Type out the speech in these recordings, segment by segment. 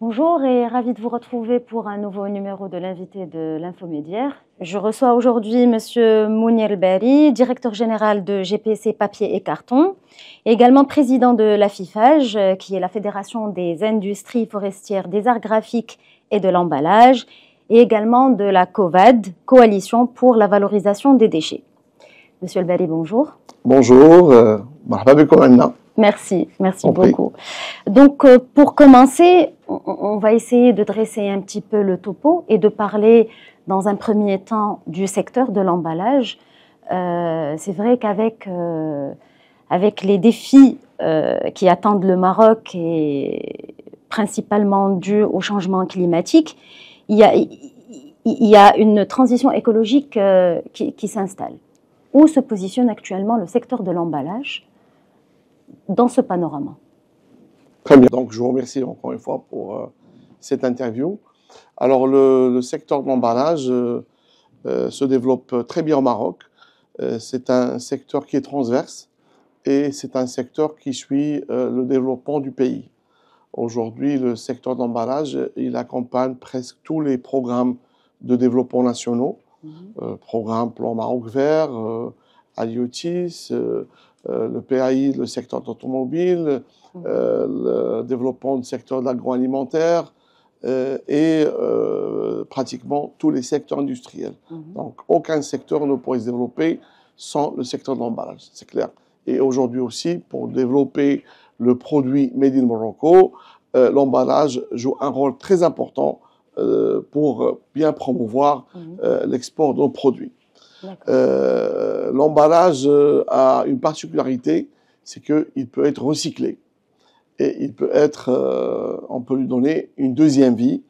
Bonjour et ravi de vous retrouver pour un nouveau numéro de l'invité de l'Infomédiaire. Je reçois aujourd'hui Monsieur Mounir Bari, directeur général de GPC Papier et Carton, et également président de la FIFAGE, qui est la Fédération des industries forestières des arts graphiques et de l'emballage, et également de la COVAD, Coalition pour la valorisation des déchets. Monsieur El Bari, bonjour. Bonjour, Merci beaucoup. Donc, pour commencer, on va essayer de dresser un petit peu le topo et de parler dans un premier temps du secteur de l'emballage. C'est vrai qu'avec avec les défis qui attendent le Maroc et principalement dus au changement climatique, il y a une transition écologique qui s'installe. Où se positionne actuellement le secteur de l'emballage dans ce panorama? Très bien. Donc, je vous remercie encore une fois pour cette interview. Alors, le secteur de l'emballage se développe très bien au Maroc. C'est un secteur qui est transverse et c'est un secteur qui suit le développement du pays. Aujourd'hui, le secteur de l'emballage, il accompagne presque tous les programmes de développement nationaux. Programme Plan Maroc Vert, Aliotis, le PAI, le secteur d'automobile, le développement du secteur de l'agroalimentaire et pratiquement tous les secteurs industriels. Donc, aucun secteur ne pourrait se développer sans le secteur de l'emballage, c'est clair. Et aujourd'hui aussi, pour développer le produit Made in Morocco, l'emballage joue un rôle très important pour bien promouvoir l'export de nos produits. L'emballage a une particularité, c'est qu'il peut être recyclé. Et il peut être, on peut lui donner une deuxième vie,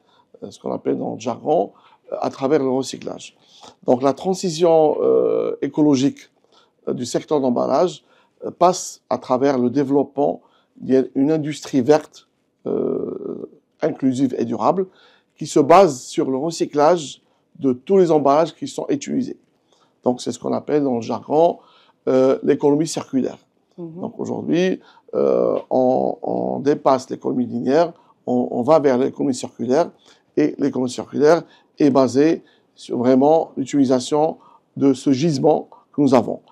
ce qu'on appelle dans le jargon, à travers le recyclage. Donc la transition écologique du secteur d'emballage passe à travers le développement d'une industrie verte, inclusive et durable, qui se base sur le recyclage de tous les emballages qui sont utilisés. Donc, c'est ce qu'on appelle dans le jargon l'économie circulaire. Donc, aujourd'hui, on dépasse l'économie linéaire, on va vers l'économie circulaire, et l'économie circulaire est basée sur vraiment l'utilisation de ce gisement que nous avons.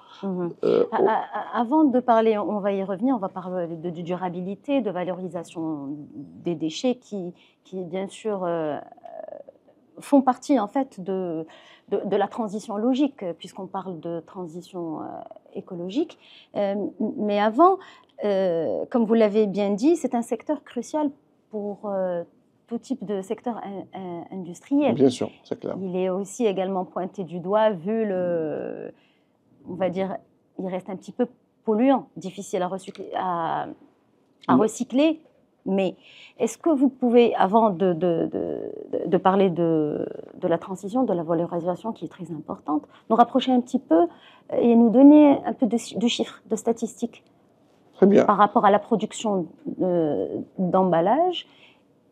Avant de parler, on va y revenir, on va parler de durabilité, de valorisation des déchets qui bien sûr, font partie en fait de la transition logique, puisqu'on parle de transition écologique. Mais avant, comme vous l'avez bien dit, c'est un secteur crucial pour tout type de secteur industriel. Bien sûr, c'est clair. Il est aussi également pointé du doigt, vu on va dire, il reste un petit peu polluant, difficile à recycler. Mais est-ce que vous pouvez, avant de parler de la transition, de la valorisation qui est très importante, nous rapprocher un petit peu et nous donner un peu de chiffres, de statistiques Très bien. Par rapport à la production d'emballage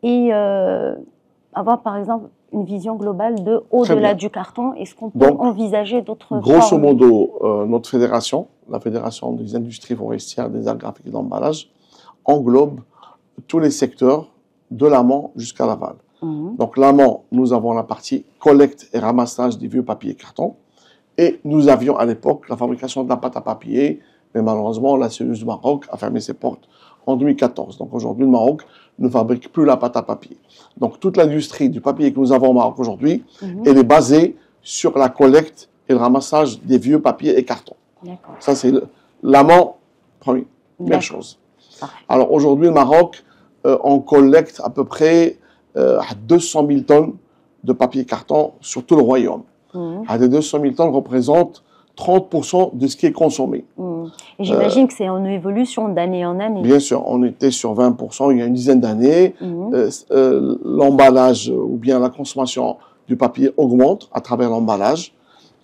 et avoir par exemple une vision globale de au-delà du carton? Est-ce qu'on peut envisager d'autres Grosso modo, notre fédération, la Fédération des industries forestières, des arts graphiques et de l'emballage, englobe tous les secteurs de l'amont jusqu'à l'aval. Donc l'amont, nous avons la partie collecte et ramassage des vieux papiers et cartons. Et nous avions à l'époque la fabrication de la pâte à papier, mais malheureusement la cellule du Maroc a fermé ses portes en 2014. Donc aujourd'hui, le Maroc ne fabrique plus la pâte à papier. Donc toute l'industrie du papier que nous avons au Maroc aujourd'hui, elle est basée sur la collecte et le ramassage des vieux papiers et cartons. Ça, c'est l'amont, première chose. Alors aujourd'hui, le Maroc, on collecte à peu près 200 000 tonnes de papier et carton sur tout le royaume. Des 200 000 tonnes représentent 30% de ce qui est consommé. Et j'imagine que c'est en évolution d'année en année. Bien sûr, on était sur 20% il y a une dizaine d'années. L'emballage ou bien la consommation du papier augmente à travers l'emballage.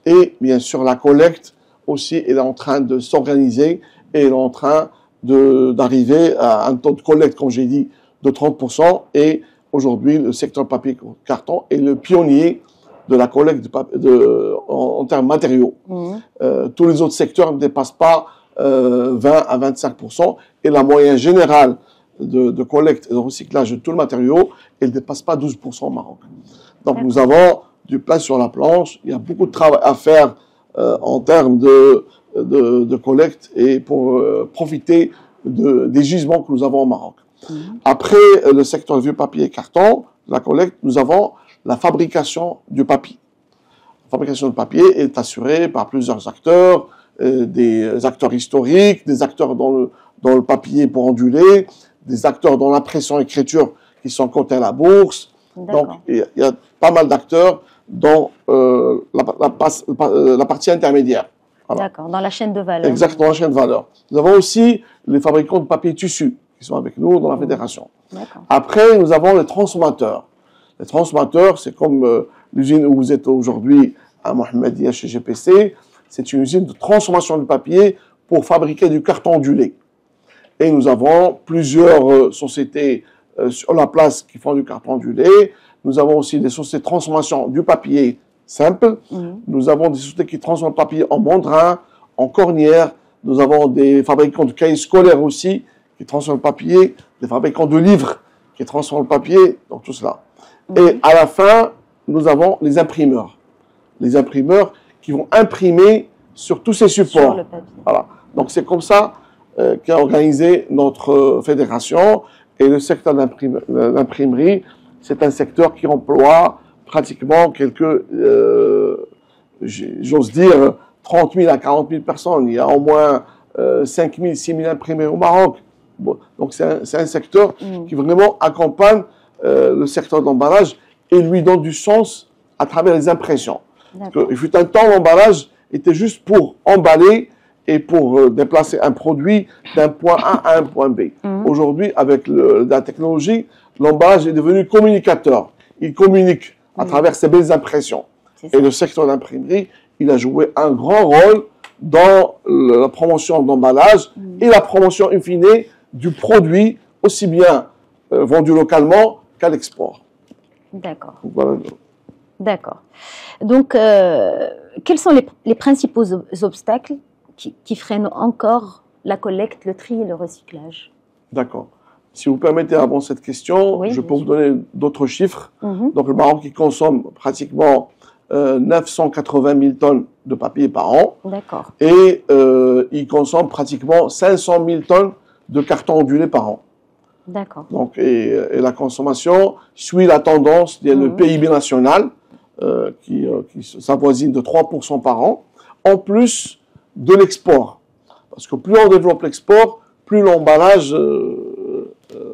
Et bien sûr, la collecte aussi est en train de s'organiser et elle est en train d'arriver à un taux de collecte, comme j'ai dit, de 30%. Et aujourd'hui, le secteur papier-carton est le pionnier de la collecte en termes matériaux. Tous les autres secteurs ne dépassent pas 20 à 25%. Et la moyenne générale de collecte et de recyclage de tout le matériau, elle ne dépasse pas 12% au Maroc. Donc nous avons du pain sur la planche, il y a beaucoup de travail à faire en termes de collecte et pour profiter des gisements que nous avons au Maroc. Après le secteur vieux papier et carton, la collecte, nous avons la fabrication du papier. La fabrication du papier est assurée par plusieurs acteurs, des acteurs historiques, des acteurs dans le papier pour onduler, des acteurs dans l'impression-écriture qui sont cotés à la bourse. Donc, il y a pas mal d'acteurs dans la partie intermédiaire. Voilà. D'accord, dans la chaîne de valeur. Exactement, dans la chaîne de valeur. Nous avons aussi les fabricants de papier tissu qui sont avec nous dans la fédération. Après, nous avons les transformateurs. Les transformateurs, c'est comme l'usine où vous êtes aujourd'hui à Mohammedia chez GPC. C'est une usine de transformation du papier pour fabriquer du carton ondulé. Et nous avons plusieurs sociétés sur la place qui font du carton ondulé. Nous avons aussi des sociétés de transformation du papier simple. Nous avons des sociétés qui transforment le papier en mandrin, en cornière. Nous avons des fabricants de cahiers scolaires aussi qui transforment le papier, des fabricants de livres qui transforment le papier, donc tout cela. Et à la fin, nous avons les imprimeurs. Les imprimeurs qui vont imprimer sur tous ces supports. Sur le papier. Voilà. Donc c'est comme ça qu'a organisé notre fédération. Et le secteur de l'imprimerie, c'est un secteur qui emploie pratiquement quelques, j'ose dire, 30 000 à 40 000 personnes. Il y a au moins 5 000, 6 000 imprimés au Maroc. Bon, donc c'est un secteur qui vraiment accompagne le secteur de l'emballage et lui donne du sens à travers les impressions. Il fut un temps, l'emballage était juste pour emballer et pour déplacer un produit d'un point A à un point B. Aujourd'hui, avec la technologie, l'emballage est devenu communicateur. Il communique à travers ces belles impressions. Et le secteur de l'imprimerie, il a joué un grand rôle dans la promotion d'emballage et la promotion, in fine, du produit, aussi bien vendu localement qu'à l'export. D'accord. Voilà. D'accord. Donc, quels sont les principaux obstacles qui freinent encore la collecte, le tri et le recyclage? D'accord. Si vous permettez, avant cette question, je peux vous donner d'autres chiffres. Donc, le Maroc, il consomme pratiquement 980 000 tonnes de papier par an. D'accord. Et il consomme pratiquement 500 000 tonnes de carton ondulé par an. D'accord. Donc, et la consommation suit la tendance du PIB national qui s'avoisine de 3% par an, en plus de l'export. Parce que plus on développe l'export, plus l'emballage,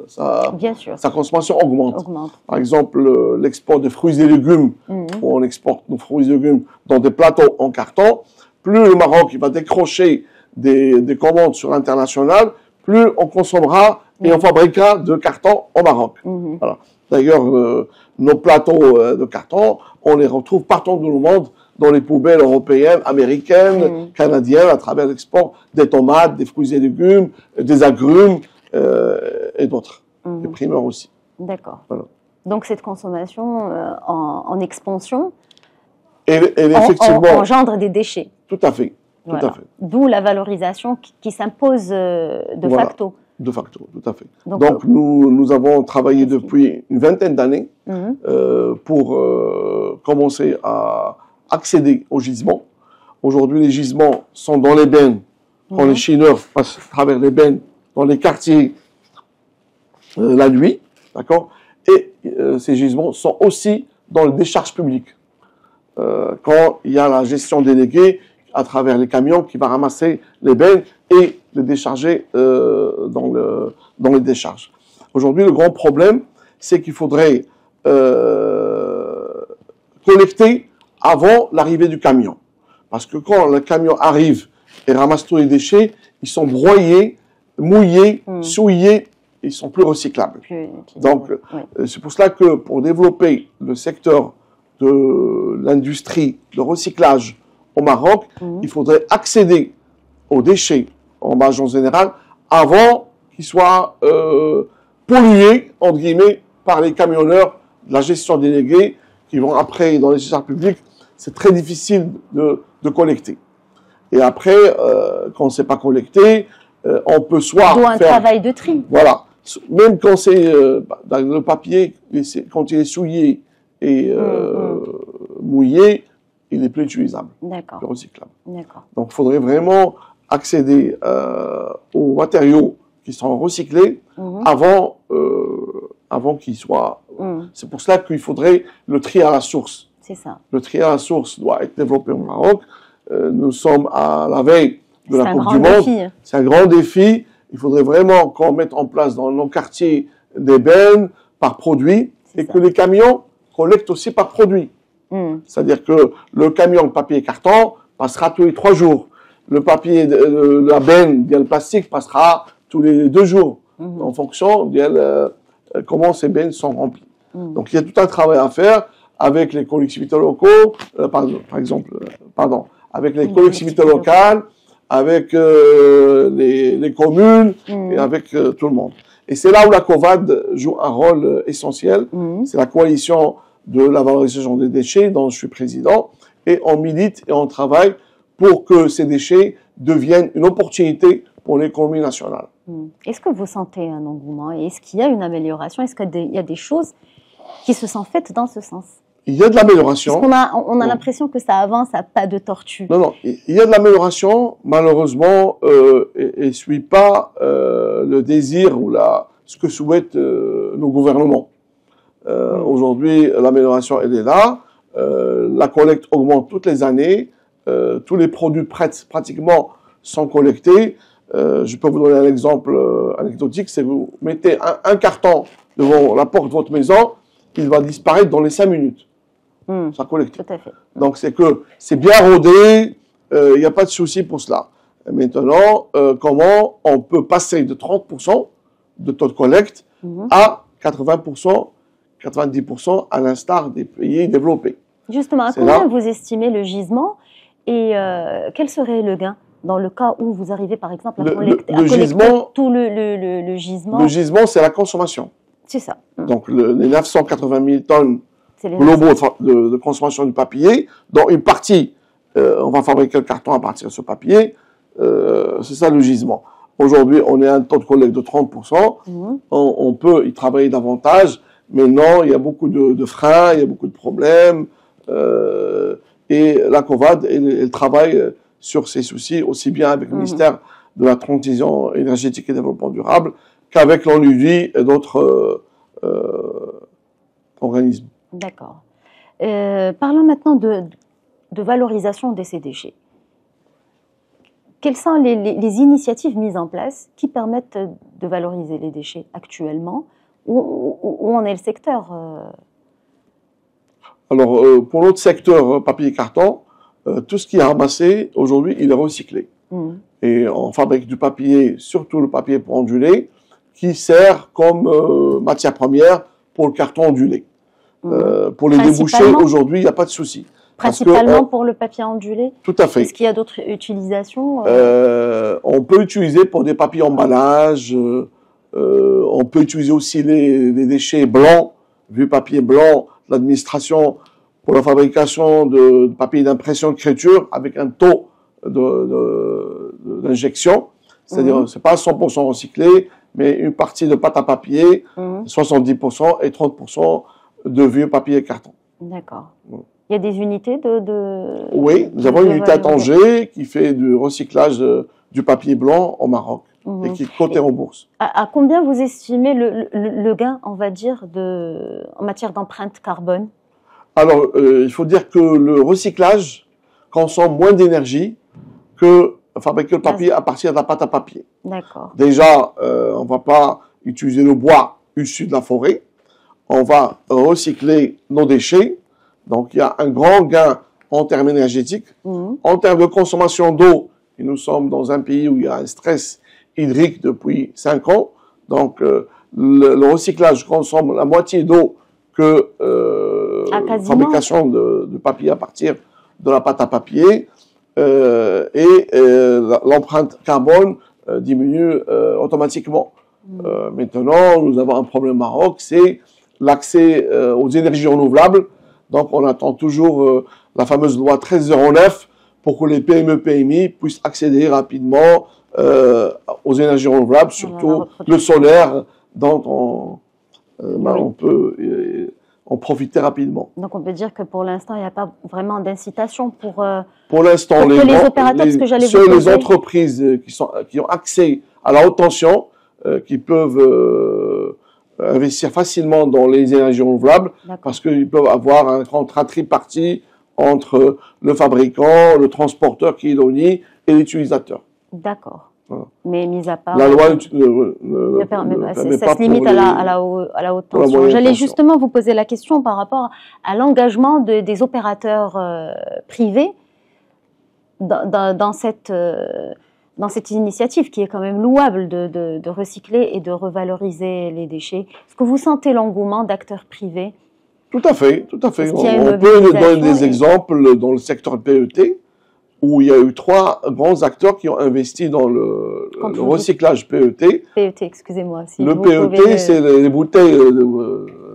sa consommation augmente. Par exemple, l'export de fruits et légumes, où on exporte nos fruits et légumes dans des plateaux en carton, plus le Maroc il va décrocher des commandes sur l'international, plus on consommera et on fabriquera de carton au Maroc. Voilà. D'ailleurs, nos plateaux de carton, on les retrouve partout dans le monde, dans les poubelles européennes, américaines, canadiennes, à travers l'export des tomates, des fruits et légumes, des agrumes et d'autres, des primeurs aussi. D'accord. Voilà. Donc cette consommation en expansion engendre des déchets. Tout à fait. Voilà. D'où la valorisation qui s'impose de facto. De facto, tout à fait. Donc nous avons travaillé depuis une vingtaine d'années pour commencer à accéder aux gisements. Aujourd'hui, les gisements sont dans les bennes. Quand les chineurs passent à travers les bennes dans les quartiers la nuit, d'accord. Et ces gisements sont aussi dans les décharges publiques. Quand il y a la gestion déléguée à travers les camions qui va ramasser les bennes et les décharger dans les décharges. Aujourd'hui, le grand problème, c'est qu'il faudrait collecter avant l'arrivée du camion. Parce que quand le camion arrive et ramasse tous les déchets, ils sont broyés, mouillés, souillés, ils sont plus recyclables. Donc, c'est pour cela que pour développer le secteur de l'industrie, de recyclage au Maroc, il faudrait accéder aux déchets en base en général avant qu'ils soient pollués, entre guillemets, par les camionneurs de la gestion déléguée qui vont après dans les décharges publiques. C'est très difficile de collecter. Et après, quand on ne sait pas collecter, on peut soit faire un travail de tri. Voilà. même quand c'est le papier, quand il est souillé et mouillé, il est plus utilisable, plus recyclable. Donc, il faudrait vraiment accéder aux matériaux qui sont recyclés avant qu'ils soient... C'est pour cela qu'il faudrait le tri à la source. C'est ça. Le tri à la source doit être développé au Maroc. Nous sommes à la veille de la Coupe du Monde. C'est un grand défi. Il faudrait vraiment qu'on mette en place dans nos quartiers des bennes par produit et que les camions collectent aussi par produit. C'est-à-dire que le camion de papier et carton passera tous les 3 jours. Le papier, la benne, le plastique passera tous les 2 jours en fonction de comment ces bennes sont remplies. Donc il y a tout un travail à faire avec les collectivités locaux, avec les collectivités locales, avec les communes et avec tout le monde. Et c'est là où la COVAD joue un rôle essentiel. C'est la coalition de la valorisation des déchets dont je suis président. Et on milite et on travaille pour que ces déchets deviennent une opportunité pour l'économie nationale. Est-ce que vous sentez un engouement? Est-ce qu'il y a une amélioration? Est-ce qu'il y a des choses qui se sont faites dans ce sens? Il y a de l'amélioration. On a l'impression que ça avance à pas de tortue. Non, il y a de l'amélioration. Malheureusement, elle ne suit pas le désir ou ce que souhaitent nos gouvernements. Aujourd'hui, l'amélioration, elle est là. La collecte augmente toutes les années. Tous les produits pratiquement sont collectés. Je peux vous donner un exemple anecdotique. C'est vous mettez un carton devant la porte de votre maison, il va disparaître dans les 5 minutes. Ça collecte. Tout à fait. Donc c'est bien rodé, il n'y a pas de souci pour cela. Et maintenant, comment on peut passer de 30% de taux de collecte à 80%, 90% à l'instar des pays développés. Justement, à combien vous estimez le gisement et quel serait le gain dans le cas où vous arrivez par exemple à collecter tout le gisement? Le gisement, c'est la consommation. C'est ça. Donc les 980 000 tonnes globaux de consommation du papier, dont une partie, on va fabriquer le carton à partir de ce papier, c'est ça le gisement. Aujourd'hui, on est à un taux de collecte de 30%, on peut y travailler davantage, mais non, il y a beaucoup de freins, il y a beaucoup de problèmes, et la COVAD, elle travaille sur ces soucis, aussi bien avec le ministère de la Transition énergétique et développement durable, qu'avec l'ONUDI et d'autres organismes. D'accord. Parlons maintenant de valorisation de ces déchets. Quelles sont les initiatives mises en place qui permettent de valoriser les déchets actuellement? Où en est le secteur? Alors, pour notre secteur papier et carton, tout ce qui est ramassé, aujourd'hui, il est recyclé. Et on fabrique du papier, surtout le papier pour onduler, qui sert comme matière première pour le carton ondulé. Pour les débouchés, aujourd'hui, il n'y a pas de souci. Principalement pour le papier ondulé? Tout à fait. Est-ce qu'il y a d'autres utilisations? On peut utiliser pour des papiers emballage, on peut utiliser aussi les déchets blancs, vieux papier blanc, l'administration pour la fabrication de papier d'impression d'écriture avec un taux d'injection. C'est-à-dire, c'est pas 100% recyclé, mais une partie de pâte à papier, 70% et 30% de vieux papier et carton. D'accord. Il y a des unités Oui, nous avons une unité à Tanger qui fait du recyclage du papier blanc au Maroc et qui est cotée en bourse. À combien vous estimez le gain, on va dire, en matière d'empreinte carbone? Alors, il faut dire que le recyclage consomme moins d'énergie que fabriquer le papier à partir de la pâte à papier. D'accord. Déjà, on ne va pas utiliser le bois issu de la forêt. On va recycler nos déchets. Donc, il y a un grand gain en termes énergétiques. En termes de consommation d'eau, et nous sommes dans un pays où il y a un stress hydrique depuis 5 ans. Donc, le recyclage consomme la moitié d'eau que la fabrication de papier à partir de la pâte à papier. L'empreinte carbone diminue automatiquement. Maintenant, nous avons un problème au Maroc, c'est l'accès aux énergies renouvelables. Donc, on attend toujours la fameuse loi 1309 pour que les PME, PMI puissent accéder rapidement aux énergies renouvelables, surtout le solaire, dont on peut en profiter rapidement. Donc on peut dire que pour l'instant, il n'y a pas vraiment d'incitation pour l'instant, les opérateurs, ce que j'allais vous les poser. entreprises qui ont accès à la haute tension, qui peuvent investir facilement dans les énergies renouvelables, parce qu'ils peuvent avoir un contrat tripartite entre le fabricant, le transporteur qui est donné et l'utilisateur. D'accord. Voilà. Mais mis à part... La loi ne permet pas. Ça se limite à la haute tension. J'allais justement vous poser la question par rapport à l'engagement des opérateurs privés dans cette initiative qui est quand même louable de recycler et de revaloriser les déchets. Est-ce que vous sentez l'engouement d'acteurs privés? Tout à fait, tout à fait. On peut donner des exemples dans le secteur PET, où il y a eu 3 grands acteurs qui ont investi dans le recyclage PET. PET, excusez-moi. Si le PET, c'est les bouteilles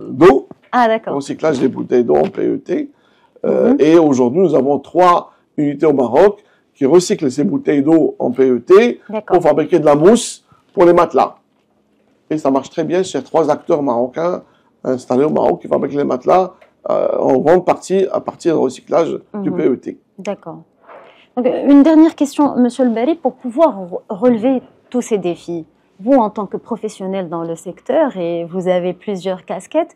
d'eau. Ah, d'accord. Le recyclage des bouteilles d'eau en PET. Et aujourd'hui, nous avons 3 unités au Maroc qui recyclent ces bouteilles d'eau en PET pour fabriquer de la mousse pour les matelas. Et ça marche très bien chez 3 acteurs marocains installés au Maroc qui fabriquent les matelas en grande partie à partir du recyclage du PET. D'accord. Donc, une dernière question, Monsieur El Bari, pour pouvoir relever tous ces défis. Vous, en tant que professionnel dans le secteur, et vous avez plusieurs casquettes,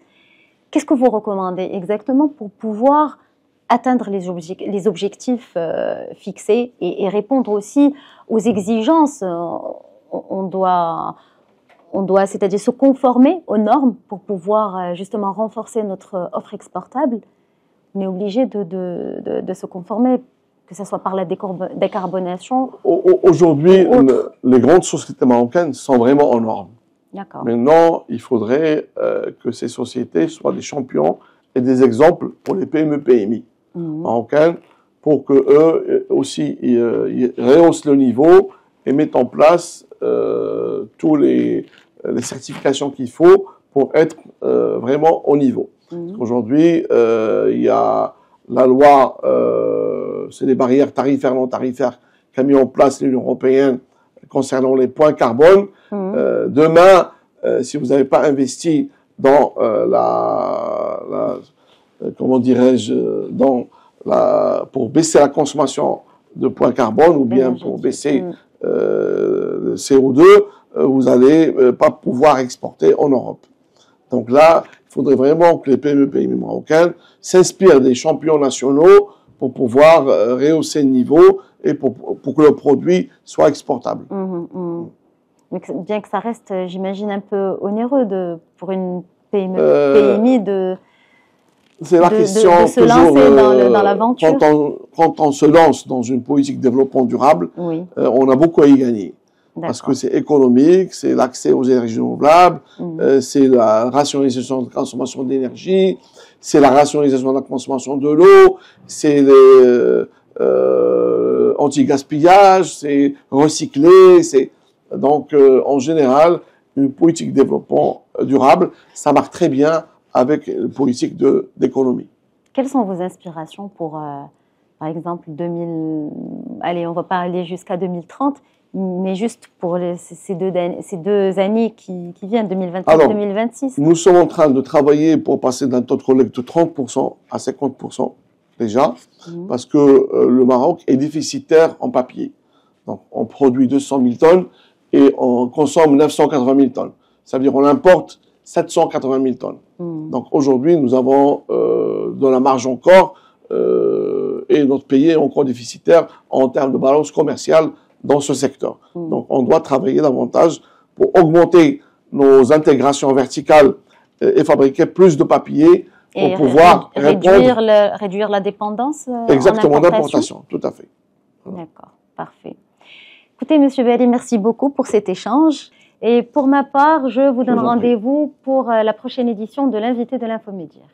qu'est-ce que vous recommandez exactement pour pouvoir atteindre les objectifs fixés et répondre aussi aux exigences? On doit c'est-à-dire se conformer aux normes pour pouvoir justement renforcer notre offre exportable. On est obligé de se conformer, que ce soit par la décarbonation. Aujourd'hui, les grandes sociétés marocaines sont vraiment en normes. Maintenant, il faudrait que ces sociétés soient des champions et des exemples pour les PME-PMI marocaines, pour qu'eux aussi ils rehaussent le niveau et mettent en place tous les certifications qu'il faut pour être vraiment au niveau. Aujourd'hui, il y a la loi, c'est les barrières tarifaires, non tarifaires qu'a mis en place l'Union européenne concernant les points carbone. Demain, si vous n'avez pas investi dans comment dirais-je, pour baisser la consommation de points carbone ou bien pour baisser le CO2, vous n'allez pas pouvoir exporter en Europe. Donc là, il faudrait vraiment que les PME-PMI marocaines s'inspirent des champions nationaux pour pouvoir rehausser le niveau et pour que le produit soit exportable. Bien que ça reste, j'imagine, un peu onéreux pour une PME-PMI c'est la question de se lancer dans l'aventure. Quand on se lance dans une politique de développement durable, on a beaucoup à y gagner. Parce que c'est économique, c'est l'accès aux énergies renouvelables, c'est la rationalisation de la consommation d'énergie, c'est la rationalisation de la consommation de l'eau, c'est anti-gaspillage, c'est recycler, donc en général, une politique de développement durable, ça marche très bien avec une politique d'économie. Quelles sont vos inspirations pour, par exemple, allez, on va pas aller jusqu'à 2030, mais juste pour ces deux années qui viennent, 2025-2026. Nous sommes en train de travailler pour passer d'un taux de collecte de 30% à 50% déjà, parce que le Maroc est déficitaire en papier. Donc, on produit 200 000 tonnes et on consomme 980 000 tonnes. Ça veut dire qu'on importe 780 000 tonnes. Donc, aujourd'hui, nous avons de la marge encore et notre pays est encore déficitaire en termes de balance commerciale dans ce secteur. Donc, on doit travailler davantage pour augmenter nos intégrations verticales et fabriquer plus de papier pour pouvoir réduire la dépendance exactement, d'importation. Tout à fait. Voilà. D'accord, parfait. Écoutez, Monsieur Bari, merci beaucoup pour cet échange. Et pour ma part, je vous donne rendez-vous pour la prochaine édition de l'invité de l'Infomédiaire.